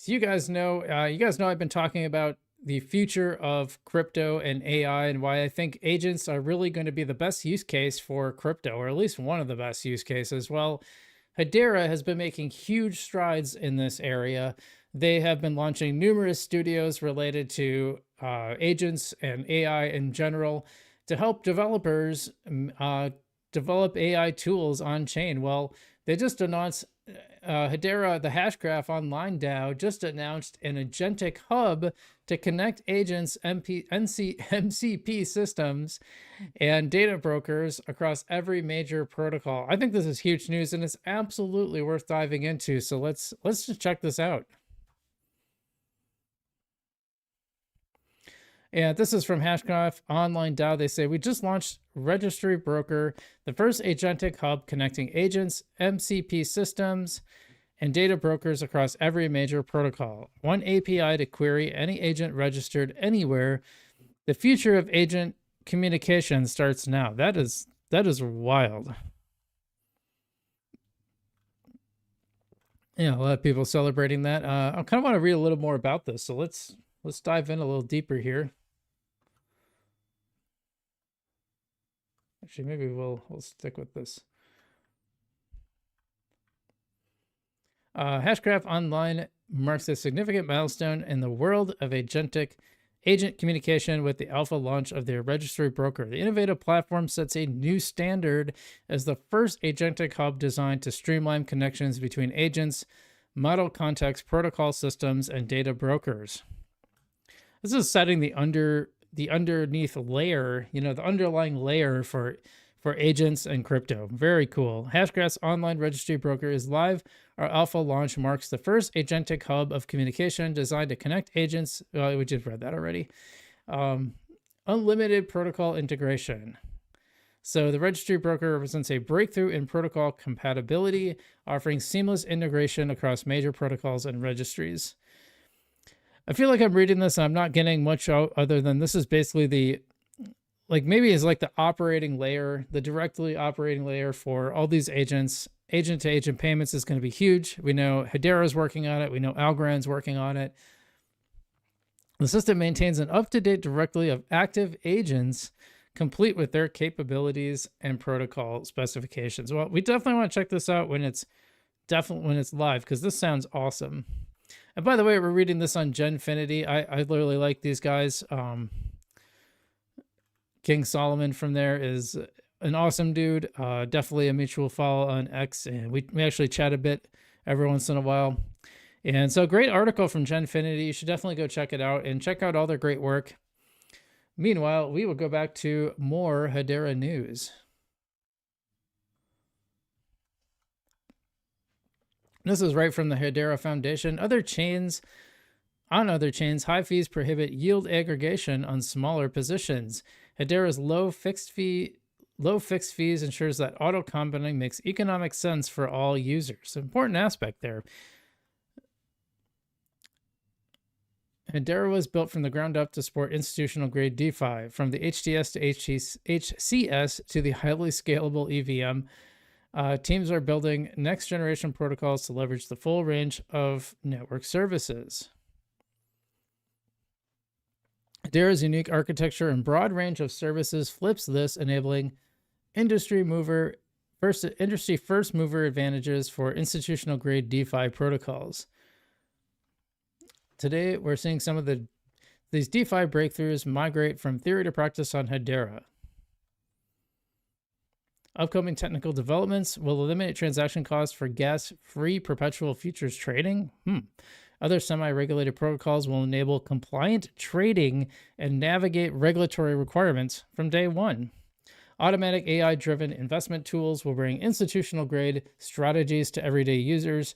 So you guys know I've been talking about the future of crypto and AI and why I think agents are really going to be the best use case for crypto, or at least one of the best use cases. Well, Hedera has been making huge strides in this area. They have been launching numerous studios related to agents and AI in general to help developers develop AI tools on chain. Well, they just announced Hedera, the Hashgraph Online DAO, just announced an agentic hub to connect agents, MCP systems, and data brokers across every major protocol. I think this is huge news, and it's absolutely worth diving into. So let's just check this out. And this is from Hashgraph Online DAO. They say, we just launched Registry Broker, the first agentic hub connecting agents, MCP systems, and data brokers across every major protocol. One API to query any agent registered anywhere. The future of agent communication starts now. That is wild. Yeah, a lot of people celebrating that. I kind of want to read a little more about this. So let's dive in a little deeper here. Actually, maybe we'll stick with this. Hashgraph Online marks a significant milestone in the world of agent communication with the alpha launch of their registry broker. The innovative platform sets a new standard as the first agentic hub designed to streamline connections between agents, model context protocol systems, and data brokers. This is setting the underneath layer, the underlying layer for agents and crypto. Very cool. Hashgraph's online registry broker is live. Our alpha launch marks the first agentic hub of communication designed to connect agents. We just read that already. Unlimited protocol integration. So the registry broker represents a breakthrough in protocol compatibility, offering seamless integration across major protocols and registries. I feel like I'm reading this and I'm not getting much out other than this is basically maybe it's like the operating layer, the directly operating layer for all these agents. Agent to agent payments is going to be huge. We know Hedera is working on it. We know Algorand's working on it. The system maintains an up-to-date directory of active agents, complete with their capabilities and protocol specifications. Well, we definitely want to check this out when it's live, because this sounds awesome. And by the way, we're reading this on Genfinity. I literally like these guys. King Solomon from there is an awesome dude. Definitely a mutual follow on X, and we actually chat a bit every once in a while. And so, great article from Genfinity. You should definitely go check it out and check out all their great work. Meanwhile, we will go back to more Hedera news. This is right from the Hedera Foundation. On other chains, high fees prohibit yield aggregation on smaller positions. Hedera's low fixed fees ensures that auto compounding makes economic sense for all users. Important aspect there. Hedera was built from the ground up to support institutional grade DeFi, from the HTS to HCS to the highly scalable EVM. Teams are building next generation protocols to leverage the full range of network services. Hedera's unique architecture and broad range of services flips this, enabling industry first mover advantages for institutional grade DeFi protocols. Today, we're seeing some of these DeFi breakthroughs migrate from theory to practice on Hedera. Upcoming technical developments will eliminate transaction costs for gas-free perpetual futures trading. Other semi-regulated protocols will enable compliant trading and navigate regulatory requirements from day one. Automatic AI-driven investment tools will bring institutional-grade strategies to everyday users,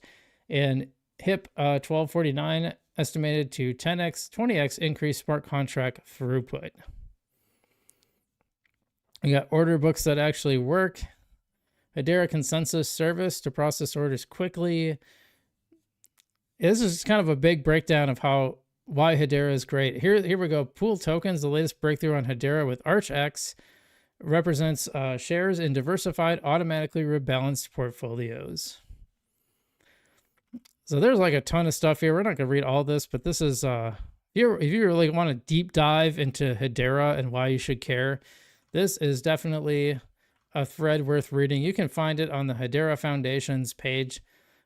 and HIP 1249 estimated to 10x, 20x increase smart contract throughput. We got order books that actually work. Hedera consensus service to process orders quickly. This is kind of a big breakdown of why Hedera is great. Here we go. Pool tokens, the latest breakthrough on Hedera with ArchX, represents shares in diversified, automatically rebalanced portfolios. So there's like a ton of stuff here. We're not going to read all this, but this is if you really want to deep dive into Hedera and why you should care, this is definitely a thread worth reading. You can find it on the Hedera Foundation's page.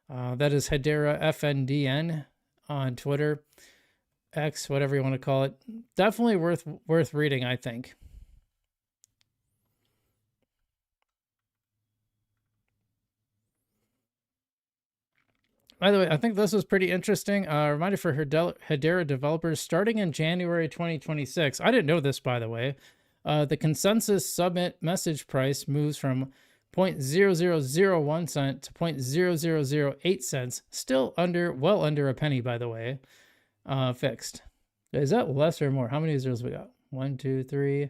That is Hedera FNDN on Twitter, X, whatever you want to call it. Definitely worth reading, I think. By the way, I think this was pretty interesting. Reminder for Hedera developers starting in January 2026. I didn't know this, by the way. The consensus submit message price moves from 0.0001 cent to 0.0008 cents. Still well under a penny, by the way. Fixed. Is that less or more? How many zeros we got? 1, 2, 3.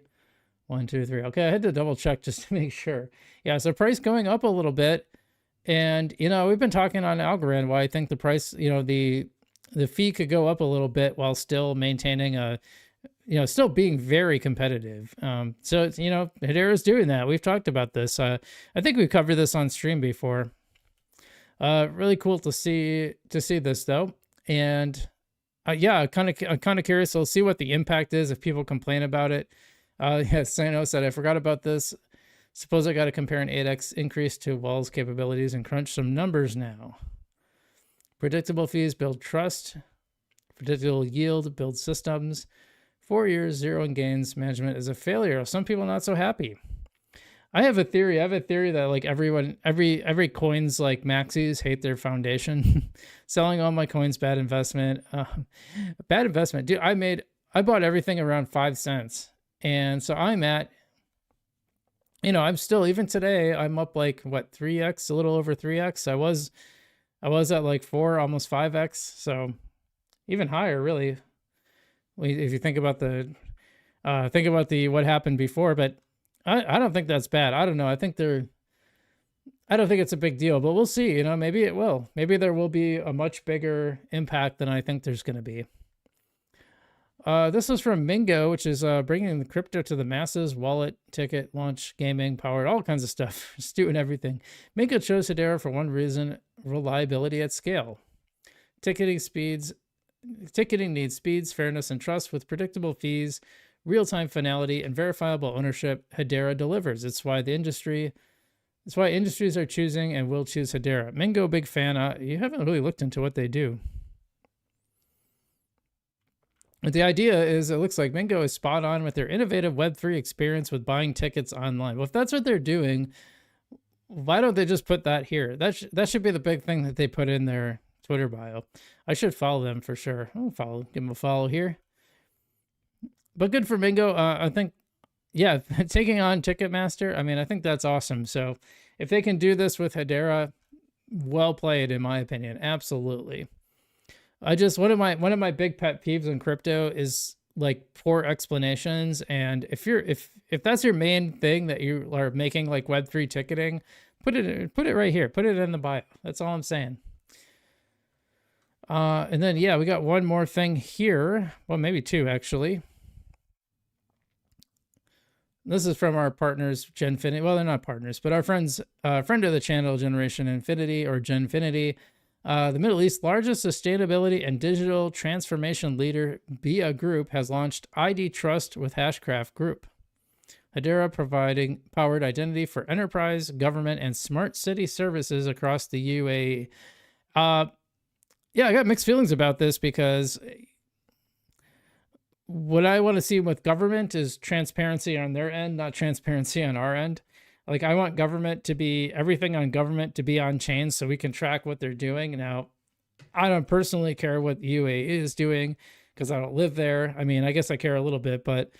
1, 2, 3. Okay, I had to double check just to make sure. Yeah, so price going up a little bit. And, we've been talking on Algorand why I think the price, the fee could go up a little bit while still maintaining still being very competitive. So, Hedera's doing that. We've talked about this. I think we covered this on stream before. Really cool to see this though. And yeah, I'm kind of curious. We'll see what the impact is if people complain about it. Sano said, I forgot about this. Suppose I got to compare an 8x increase to Wall's capabilities and crunch some numbers now. Predictable fees build trust. Predictable yield builds systems. 4 years, 0 in gains. Management is a failure. Some people not so happy. I have a theory that like every coins like maxis hate their foundation. Selling all my coins, bad investment. Bad investment. Dude, I bought everything around 5 cents. And so I'm at, I'm still, even today, I'm up like, 3x, a little over 3x. I was at like 4, almost 5x. So even higher, really. If you think about what happened before, but I don't think that's bad. I don't know. I don't think it's a big deal, but we'll see. Maybe it will. Maybe there will be a much bigger impact than I think there's going to be. This is from Mingo, which is bringing the crypto to the masses, wallet, ticket, launch, gaming, powered, all kinds of stuff. Just doing everything. Mingo chose Hedera for one reason: reliability at scale. Ticketing needs speeds, fairness, and trust with predictable fees, real-time finality, and verifiable ownership. Hedera delivers. It's why industries are choosing and will choose Hedera. Mingo, big fan. You haven't really looked into what they do. But the idea is, it looks like Mingo is spot on with their innovative Web3 experience with buying tickets online. Well, if that's what they're doing, why don't they just put that here? That should be the big thing that they put in their Twitter bio. I should follow them for sure. I'll give them a follow here. But good for Mingo. I think, yeah, taking on Ticketmaster, I think that's awesome. So if they can do this with Hedera, well played, in my opinion. Absolutely. One of my big pet peeves in crypto is like poor explanations. And if that's your main thing that you are making, like Web3 ticketing, put it right here. Put it in the bio. That's all I'm saying. And then, yeah, we got one more thing here. Well, maybe two, actually. This is from our partners, Genfinity. Well, they're not partners, but our friend of the channel, Generation Infinity, or Genfinity. The Middle East's largest sustainability and digital transformation leader, BEEAH Group, has launched ID Trust with Hashgraph Group. Hedera providing powered identity for enterprise, government, and smart city services across the UAE. Yeah, I got mixed feelings about this because what I want to see with government is transparency on their end, not transparency on our end. Like, I want everything on government to be on chain so we can track what they're doing. Now, I don't personally care what the UAE is doing because I don't live there. I guess I care a little bit, but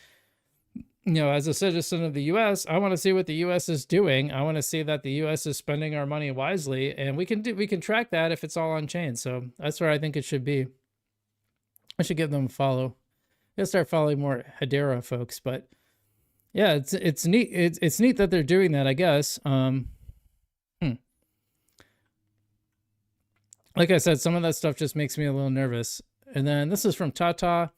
as a citizen of the US, I want to see what the US is doing. I want to see that the US is spending our money wisely, and we can track that if it's all on chain. So that's where I think it should be. I should give them a follow. I'll start following more Hedera folks, but yeah, it's neat. It's neat that they're doing that, I guess. Like I said, some of that stuff just makes me a little nervous. And then this is from Tata.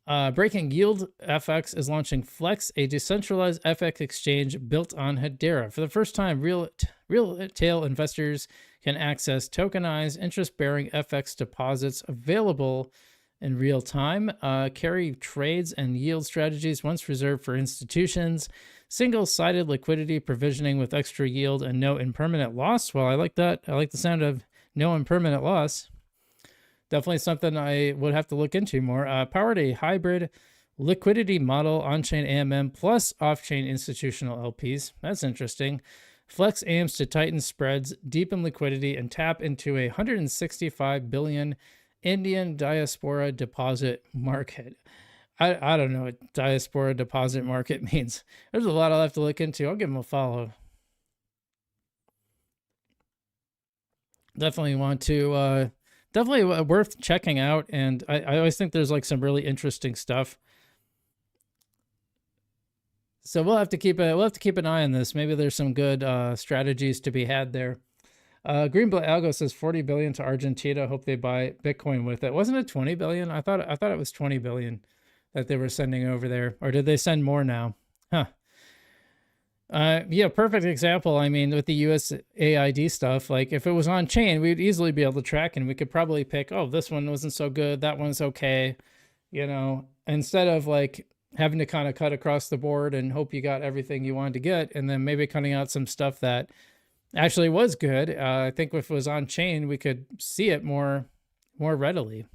Breaking YieldFX is launching Flex, a decentralized FX exchange built on Hedera. For the first time, real retail investors can access tokenized interest-bearing FX deposits available in real time, carry trades and yield strategies once reserved for institutions, single-sided liquidity provisioning with extra yield and no impermanent loss. Well, I like that. I like the sound of no impermanent loss. Definitely something I would have to look into more. Powered a hybrid liquidity model, on-chain AMM plus off-chain institutional LPs. That's interesting. Flex aims to tighten spreads, deepen liquidity, and tap into a 165 billion Indian diaspora deposit market. I don't know what diaspora deposit market means. There's a lot I'll have to look into. I'll give them a follow. Definitely want to, definitely worth checking out. And I always think there's like some really interesting stuff. So we'll have to keep an eye on this. Maybe there's some good strategies to be had there. Greenblatt Algo says 40 billion to Argentina. Hope they buy Bitcoin with it. Wasn't it 20 billion? I thought it was 20 billion that they were sending over there. Or did they send more now? Huh. Yeah, perfect example. I mean, with the USAID stuff, like if it was on chain, we'd easily be able to track and we could probably pick, oh, this one wasn't so good, that one's okay, you know, instead of like having to kind of cut across the board and hope you got everything you wanted to get, and then maybe cutting out some stuff that actually was good. I think if it was on chain, we could see it more readily.